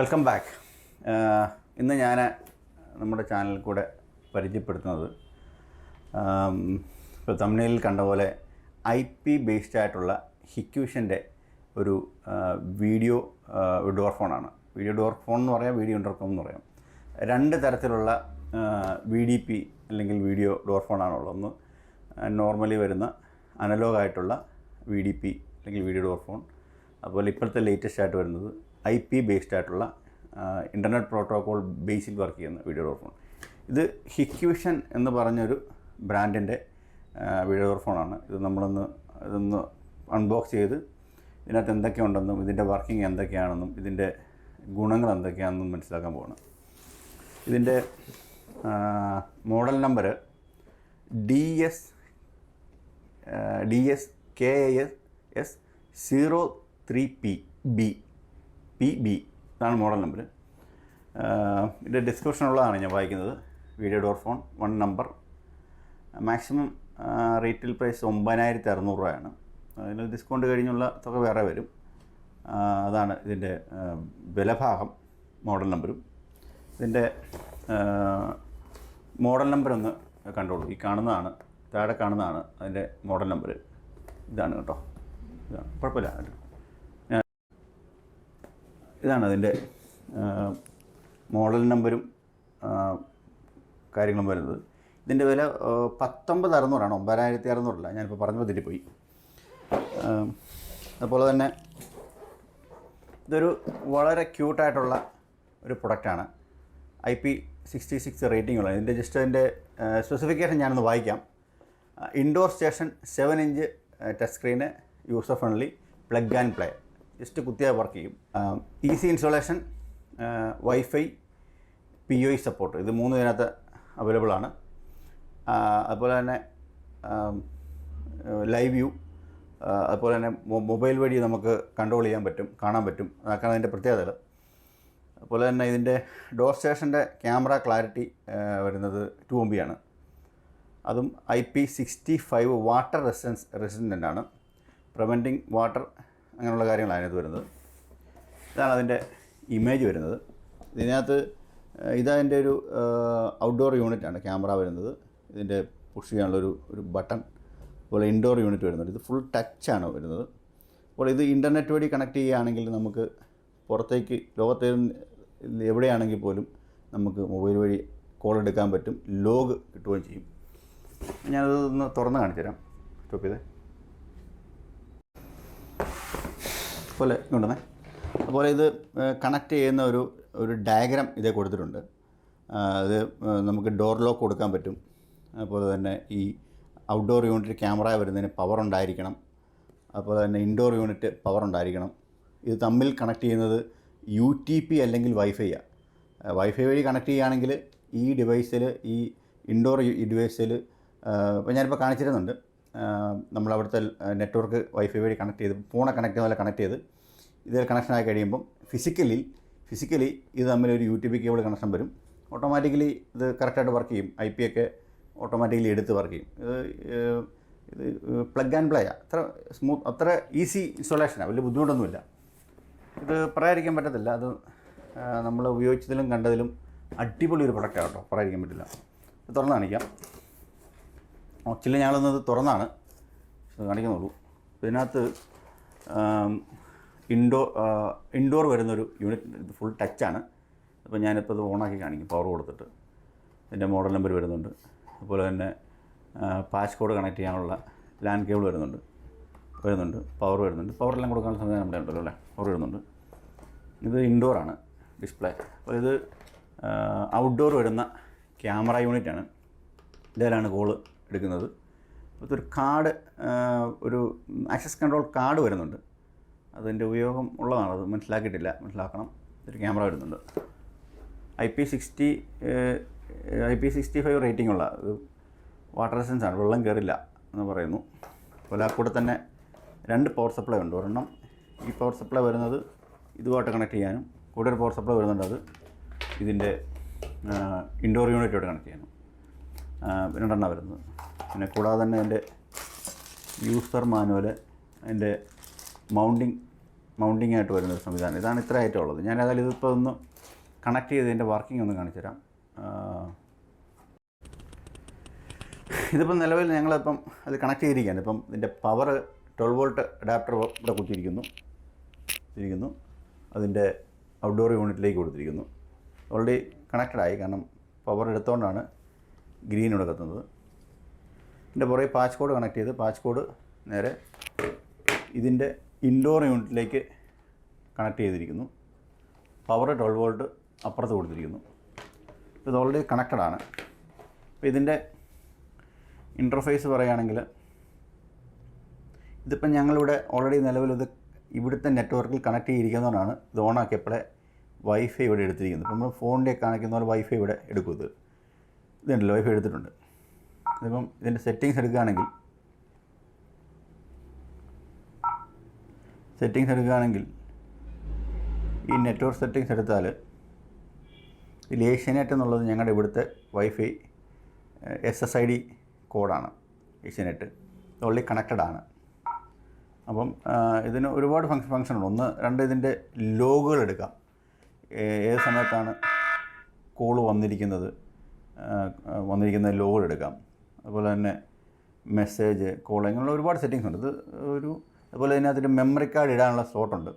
Welcome back. ഇന്ന് ഞാൻ നമ്മുടെ ചാനലിൽ കൂടെ പരിചയപ്പെടുത്തുന്നത് ഇപ്പോൾ തമിഴ്നാട്ടിൽ കണ്ട പോലെ IP ബേസ്ഡ് ആയിട്ടുള്ള ഹിക്വിഷൻ്റെ ഒരു വീഡിയോ ഡോർ ഫോണാണ്. വീഡിയോ ഡോർ ഫോൺ എന്ന് പറയാം, വീഡിയോ ഇൻ്റർകോം എന്ന് പറയാം. രണ്ട് തരത്തിലുള്ള VDP അല്ലെങ്കിൽ വീഡിയോ ഡോർ ഫോണാണുള്ളത്. ഒന്ന് നോർമലി വരുന്ന അനലോഗായിട്ടുള്ള VDP അല്ലെങ്കിൽ വീഡിയോ ഡോർ ഫോൺ. അതുപോലെ ഇപ്പോഴത്തെ ലേറ്റസ്റ്റ് ആയിട്ട് വരുന്നത് IP ബേസ്ഡ് ആയിട്ടുള്ള ഇൻ്റർനെറ്റ് പ്രോട്ടോക്കോൾ ബേസിൽ വർക്ക് ചെയ്യുന്ന വീഡിയോ ഡോർ ഫോൺ. ഇത് ഹിക്വിഷൻ എന്ന് പറഞ്ഞൊരു ബ്രാൻഡിൻ്റെ വീഡിയോ ഡോർ ഫോണാണ്. ഇത് ഇതൊന്ന് അൺബോക്സ് ചെയ്ത് ഇതിനകത്ത് എന്തൊക്കെയുണ്ടെന്നും ഇതിൻ്റെ വർക്കിംഗ് എന്തൊക്കെയാണെന്നും ഇതിൻ്റെ ഗുണങ്ങൾ എന്തൊക്കെയാണെന്നും മനസ്സിലാക്കാൻ പോകണം. ഇതിൻ്റെ മോഡൽ നമ്പർ DS-KIS603-P ഇതാണ് മോഡൽ നമ്പർ. ഇതിൻ്റെ ഡിസ്ക്രിപ്ഷനുള്ളതാണ് ഞാൻ വായിക്കുന്നത്. Video door phone 1 number. Maximum retail price 9600 രൂപയാണ്. അതിന് ഡിസ്കൗണ്ട് കഴിഞ്ഞുള്ള തുക വേറെ വരും. അതാണ് ഇതിൻ്റെ വിലഭാഗം, മോഡൽ നമ്പറും. ഇതിൻ്റെ മോഡൽ നമ്പർ ഒന്ന് കണ്ടോളൂ. ഈ കാണുന്നതാണ്, താഴെ കാണുന്നതാണ് അതിൻ്റെ മോഡൽ നമ്പർ. ഇതാണ് കേട്ടോ, ഇതാണ്, കുഴപ്പമില്ല. ഇതാണ് അതിൻ്റെ മോഡൽ നമ്പരും കാര്യങ്ങളും വരുന്നത്. ഇതിൻ്റെ വില 19600 9600 ഞാനിപ്പോൾ പറഞ്ഞപ്പോൾ തെറ്റിപ്പോയി. അതുപോലെ തന്നെ ഇതൊരു വളരെ ക്യൂട്ടായിട്ടുള്ള ഒരു പ്രൊഡക്റ്റാണ്. IP66 റേറ്റിംഗ് ഉള്ളത്. ഇതിൻ്റെ ജസ്റ്റ് അതിൻ്റെ സ്പെസിഫിക്കേഷൻ ഞാനൊന്ന് വായിക്കാം. Indoor station 7 inch touch screen, user friendly, plug and play, just കുത്തിയാൽ വർക്ക് ചെയ്യും. Easy installation, wifi, POE support, ഇത് 3 ഇതിനകത്ത് അവൈലബിൾ ആണ്. അതുപോലെ തന്നെ ലൈവ് വ്യൂ, അതുപോലെ തന്നെ മൊബൈൽ വഴി നമുക്ക് കൺട്രോൾ ചെയ്യാൻ പറ്റും, കാണാൻ പറ്റും. അതൊക്കെയാണ് അതിൻ്റെ പ്രത്യേകത. അതുപോലെ തന്നെ ഇതിൻ്റെ ഡോർ സ്റ്റേഷൻ്റെ ക്യാമറ ക്ലാരിറ്റി വരുന്നത് 2 MB ആണ്. അതും IP65 വാട്ടർ റെസിസ്റ്റൻ്റ് ആണ്. പ്രിവെൻറ്റിങ് വാട്ടർ, അങ്ങനെയുള്ള കാര്യങ്ങളാണ് അതിനകത്ത് വരുന്നത്. ഇതാണ് അതിൻ്റെ ഇമേജ് വരുന്നത്. ഇതിനകത്ത് ഇതതിൻ്റെ ഒരു ഔട്ട്ഡോർ യൂണിറ്റാണ് ക്യാമറ വരുന്നത്. ഇതിൻ്റെ പുഷ് ചെയ്യാനുള്ളൊരു ബട്ടൺ. അതുപോലെ ഇൻഡോർ യൂണിറ്റ് വരുന്നുണ്ട്. ഇത് ഫുൾ ടച്ചാണ് വരുന്നത്. അപ്പോൾ ഇത് ഇൻ്റർനെറ്റ് വഴി കണക്ട് ചെയ്യുകയാണെങ്കിൽ നമുക്ക് പുറത്തേക്ക് ലോകത്തെ എവിടെയാണെങ്കിൽ പോലും നമുക്ക് മൊബൈൽ വഴി കോൾ എടുക്കാൻ പറ്റും, ലോഗ് കിട്ടുകയും ചെയ്യും. ഞാനത് ഒന്ന് തുറന്ന് കാണിച്ചു തരാം. സ്റ്റോപ്പ് ചെയ്തേ. അതുപോലെ കൊണ്ടുവന്നേ. അതുപോലെ ഇത് കണക്ട് ചെയ്യുന്ന ഒരു ഡയഗ്രാം ഇതേ കൊടുത്തിട്ടുണ്ട്. അത് നമുക്ക് ഡോർ ലോക്ക് കൊടുക്കാൻ പറ്റും. അതുപോലെ തന്നെ ഈ ഔട്ട്ഡോർ യൂണിറ്റ് ക്യാമറ വരുന്നതിന് പവർ ഉണ്ടായിരിക്കണം. അതുപോലെ തന്നെ ഇൻഡോർ യൂണിറ്റ് പവർ ഉണ്ടായിരിക്കണം. ഇത് തമ്മിൽ കണക്ട് ചെയ്യുന്നത് UTP അല്ലെങ്കിൽ വൈഫൈയാണ്. വൈഫൈ വഴി കണക്ട് ചെയ്യുകയാണെങ്കിൽ ഈ ഡിവൈസിൽ, ഈ ഇൻഡോർ ഡിവൈസിൽ ഇപ്പോൾ ഞാനിപ്പോൾ കാണിച്ചിരുന്നുണ്ട്, നമ്മളവിടുത്തെ നെറ്റ്വർക്ക് വൈഫൈ വഴി കണക്ട് ചെയ്ത്, ഫോണെ കണക്ട് ചെയ്യുന്ന പോലെ കണക്ട് ചെയ്ത് ഇതിൽ കണക്ഷനായി കഴിയുമ്പം ഫിസിക്കലി ഇത് തമ്മിലൊരു UTP കേബിൾ കണക്ഷൻ വരും. ഓട്ടോമാറ്റിക്കലി ഇത് കറക്റ്റായിട്ട് വർക്ക് ചെയ്യും. IP ഒക്കെ ഓട്ടോമാറ്റിക്കലി എടുത്ത് വർക്ക് ചെയ്യും. ഇത് പ്ലഗ് ആൻഡ് പ്ലേയാണ്. അത്ര ഈസി ഇൻസ്റ്റോളേഷനാണ്, വലിയ ബുദ്ധിമുട്ടൊന്നുമില്ല. ഇത് പറയാതിരിക്കാൻ പറ്റത്തില്ല. അത് നമ്മൾ ഉപയോഗിച്ചതിലും കണ്ടതിലും അടിപൊളി ഒരു പ്രൊഡക്റ്റാണ് കേട്ടോ, പറയാതിരിക്കാൻ പറ്റില്ല. ഇത് തുറന്ന് കാണിക്കാം. ആക്ച്വലി ഞങ്ങളൊന്നത് തുറന്നാണ് കാണിക്കുന്നുള്ളൂ. ഇതിനകത്ത് ഇൻഡോർ വരുന്നൊരു യൂണിറ്റ്, ഇത് ഫുൾ ടച്ചാണ്. അപ്പോൾ ഞാനിപ്പോൾ ഇത് ഓണാക്കി കാണിക്കും, പവർ കൊടുത്തിട്ട്. ഇതിൻ്റെ മോഡൽ നമ്പർ വരുന്നുണ്ട്. അതുപോലെ തന്നെ പാച്ച് കോഡ് കണക്ട് ചെയ്യാനുള്ള ലാൻഡ് കേബിൾ വരുന്നുണ്ട്. പവർ വരുന്നുണ്ട്. പവറെല്ലാം കൊടുക്കാനുള്ള സംവിധാനം നമ്മുടെ ഉണ്ടല്ലോ അല്ലേ, പവർ വരുന്നുണ്ട്. ഇത് ഇൻഡോറാണ് ഡിസ്പ്ലേ. അപ്പോൾ ഇത് ഔട്ട്ഡോർ വരുന്ന ക്യാമറ യൂണിറ്റാണ്. ഇതിലാണ് കോള് എടുക്കുന്നത്. ഇതൊരു കാർഡ്, ഒരു ആക്സസ് കൺട്രോൾ കാർഡ് വരുന്നുണ്ട്. അതിൻ്റെ ഉപയോഗം ഉള്ളതാണ്, അത് മനസ്സിലാക്കണം. ഒരു ക്യാമറ വരുന്നുണ്ട്. IP65 റേറ്റിംഗ് ഉള്ള ഒരു വാട്ടർ റെസിസ്റ്റൻസ് ആണ്, വെള്ളം കയറില്ല എന്ന് പറയുന്നു. അതുപോലെ ആ കൂടെ തന്നെ 2 പവർ സപ്ലൈ ഉണ്ട്. ഒരെണ്ണം ഈ പവർ സപ്ലൈ വരുന്നത് ഇതുമായിട്ട് കണക്ട് ചെയ്യാനും, കൂടെ ഒരു പവർ സപ്ലൈ വരുന്നുണ്ട്, അത് ഇതിൻ്റെ ഇൻഡോർ യൂണിറ്റുമായിട്ട് കണക്ട് ചെയ്യാനും. 2 എണ്ണം വരുന്നത്. പിന്നെ കൂടാതെ തന്നെ അതിൻ്റെ യൂസർ മാനുവൽ, അതിൻ്റെ മൗണ്ടിങ് മൗണ്ടിങ് ആയിട്ട് വരുന്നൊരു സംവിധാനം. ഇതാണ് ഇത്ര ആയിട്ടുള്ളത്. ഞാൻ ഏതായാലും ഇതിപ്പോൾ ഒന്ന് കണക്ട് ചെയ്ത് ഇതിൻ്റെ വർക്കിംഗ് ഒന്ന് കാണിച്ചു തരാം. ഇതിപ്പം നിലവിൽ ഞങ്ങളിപ്പം അത് കണക്ട് ചെയ്തിരിക്കുകയാണ്. ഇപ്പം ഇതിൻ്റെ പവർ 12 വോൾട്ട് അഡാപ്റ്റർ ഇവിടെ കുത്തിയിരിക്കുന്നു. അതിൻ്റെ ഔട്ട്ഡോർ യൂണിറ്റിലേക്ക് കൊടുത്തിരിക്കുന്നു. ഓൾറെഡി കണക്റ്റഡായി, കാരണം പവർ എടുത്തുകൊണ്ടാണ് ഗ്രീൻ ഇവിടെ കത്തുന്നത്. ഇതിൻ്റെ പുറകെ പാച്ച് കോഡ് കണക്ട് ചെയ്ത് പാച്ച് കോഡ് നേരെ ഇതിൻ്റെ ഇൻഡോർ യൂണിറ്റിലേക്ക് കണക്ട് ചെയ്തിരിക്കുന്നു. പവർ 12 വോൾട്ട് അപ്പുറത്ത് കൊടുത്തിരിക്കുന്നു. ഇത് ഓൾറെഡി കണക്റ്റഡാണ്. അപ്പോൾ ഇതിൻ്റെ ഇൻ്റർഫേസ് പറയുകയാണെങ്കിൽ ഇതിപ്പം ഞങ്ങളിവിടെ ഓൾറെഡി നിലവിൽ ഇത് ഇവിടുത്തെ നെറ്റ്വർക്കിൽ കണക്ട് ചെയ്തിരിക്കുന്നതുകൊണ്ടാണ് ഇത് ഓണാക്കിയപ്പോഴേ വൈഫൈ ഇവിടെ എടുത്തിരിക്കുന്നത്. ഇപ്പം നമ്മൾ ഫോണിൻ്റെ കാണിക്കുന്ന പോലെ വൈഫൈ ഇവിടെ എടുക്കും. ഇതുണ്ടല്ലോ, വൈഫൈ എടുത്തിട്ടുണ്ട്. ഇതിപ്പം ഇതിൻ്റെ സെറ്റിങ്സ് എടുക്കുകയാണെങ്കിൽ ഈ നെറ്റ്വർക്ക് സെറ്റിങ്സ് എടുത്താൽ ഇതിൽ ഏഷ്യാനെറ്റ് എന്നുള്ളത് ഞങ്ങളുടെ ഇവിടുത്തെ വൈഫൈ SSID കോഡാണ്. ഏഷ്യാനെറ്റ് ഓൾറെഡി കണക്റ്റഡാണ്. അപ്പം ഇതിന് ഒരുപാട് ഫങ്ഷനുണ്ട്. 1, 2 ഇതിൻ്റെ ലോഗുകൾ എടുക്കാം. ഏത് സമയത്താണ് കോൾ വന്നിരിക്കുന്ന ലോഗുകൾ എടുക്കാം. അതുപോലെ തന്നെ മെസ്സേജ്, കോൾ, ഇങ്ങനെയുള്ള ഒരുപാട് സെറ്റിങ്സ് ഉണ്ട്. അതുപോലെ ഇതിനകത്തൊരു മെമ്മറി കാർഡ് ഇടാനുള്ള സ്ലോട്ടുണ്ട്.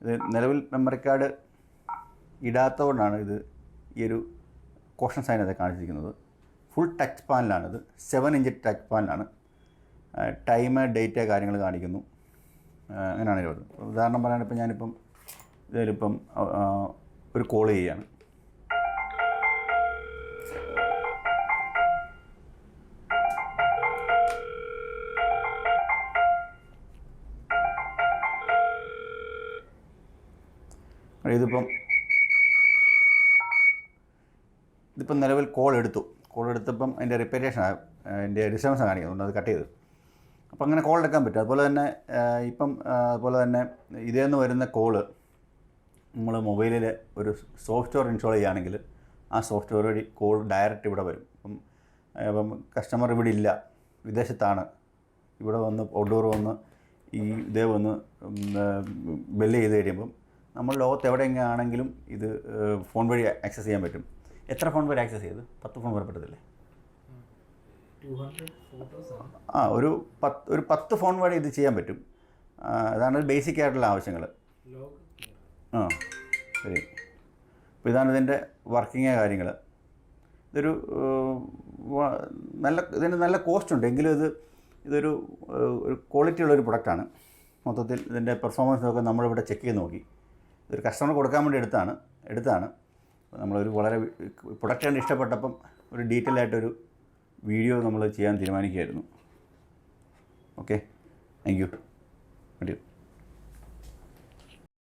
ഇത് നിലവിൽ മെമ്മറി കാർഡ് ഇടാത്തതുകൊണ്ടാണ് ഇത് ഈ ഒരു കോഷൻ സൈൻ അത് കാണിച്ചിരിക്കുന്നത്. ഫുൾ ടച്ച് പാനലാണിത്. 7 ഇഞ്ച് ടച്ച് പാനലാണ്. ടൈം, ഡേറ്റ് കാര്യങ്ങൾ കാണിക്കുന്നു. അങ്ങനെയാണ് ഇത്. ഉദാഹരണം പറയാൻ ഇപ്പം ഞാനിപ്പം ഇതിലിപ്പം ഒരു കോൾ ചെയ്യുകയാണ്. ഇതിപ്പം നിലവിൽ കോൾ എടുത്തപ്പം അതിൻ്റെ അതിൻ്റെ ഡിസ്റ്റർബൻസ് കാണിക്കുന്നുണ്ട്. അത് കട്ട് ചെയ്തു. അപ്പം അങ്ങനെ കോൾ എടുക്കാൻ പറ്റും. അതുപോലെ തന്നെ ഇതേന്ന് വരുന്ന കോള് നമ്മൾ മൊബൈലിൽ ഒരു സോഫ്റ്റ്വെയർ ഇൻസ്റ്റാൾ ചെയ്യുകയാണെങ്കിൽ ആ സോഫ്റ്റ്വെയർ വഴി കോൾ ഡയറക്റ്റ് ഇവിടെ വരും. അപ്പം കസ്റ്റമർ ഇവിടെ ഇല്ല, വിദേശത്താണ്, ഇവിടെ വന്ന് ഔട്ട്ഡോർ വന്ന് ഇതേ വന്ന് ബെല്ല് ചെയ്ത് കഴിയുമ്പം നമ്മൾ ലോകത്ത് എവിടെയെങ്കിലാണെങ്കിലും ഇത് ഫോൺ വഴി ആക്സസ് ചെയ്യാൻ പറ്റും. എത്ര ഫോൺ വരെ ആക്സസ് ചെയ്ത്? 10 ഫോൺ വരെ പറ്റത്തില്ലേ? ഒരു 10 ഫോൺ വഴി ഇത് ചെയ്യാൻ പറ്റും. അതാണ് ബേസിക് ആയിട്ടുള്ള ആവശ്യങ്ങൾ. ശരി. അപ്പോൾ ഇതാണ് ഇതിൻ്റെ വർക്കിംഗ് കാര്യങ്ങൾ. ഇതിന് നല്ല കോസ്റ്റ് ഉണ്ട്. എങ്കിലും ഇതൊരു ക്വാളിറ്റി ഉള്ളൊരു പ്രൊഡക്റ്റാണ്. മൊത്തത്തിൽ ഇതിൻ്റെ പെർഫോമൻസൊക്കെ നമ്മളിവിടെ ചെക്ക് ചെയ്ത് നോക്കി. ഇതൊരു കസ്റ്റമർ കൊടുക്കാൻ വേണ്ടി എടുത്താണ്. നമ്മളൊരു വളരെ പ്രൊഡക്റ്റ് കണ്ട് ഇഷ്ടപ്പെട്ടപ്പം ഒരു ഡീറ്റെയിൽ ആയിട്ടൊരു വീഡിയോ നമ്മൾ ചെയ്യാൻ തീരുമാനിക്കുകയായിരുന്നു. Okay, thank you.